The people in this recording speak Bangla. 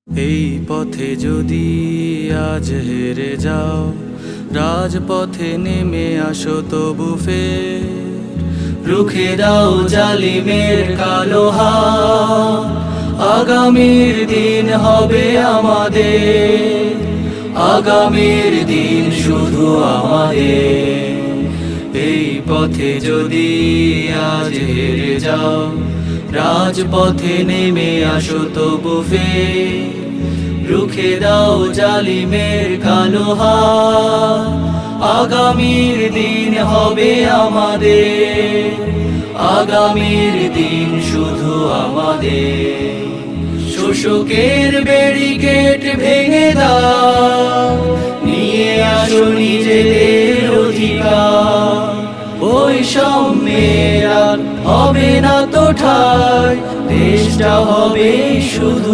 এই পথে যদি আজ হেরে যাও, রাজপথে নেমে আসো তবু ফের। রুখে দাও জালিমের কালো হাত, আগামীর দিন হবে আমাদের, আগামীর দিন শুধু আমাদের। এই পথে যদি আজ হেরে যাও, রাজপথে নেমে আসো তবু ফের। রুখে দাও জালিমের কালো হাত, আগামীর দিন হবে আমাদের, আগামীর দিন শুধু আমাদের। শোষকের ব্যারিকেড ভেঙে দাও, নিয়ে আসো নিজেদের অধিকার। বৈষম্যের আর হবে না তো ঠাঁই, দেশটা হবে শুধু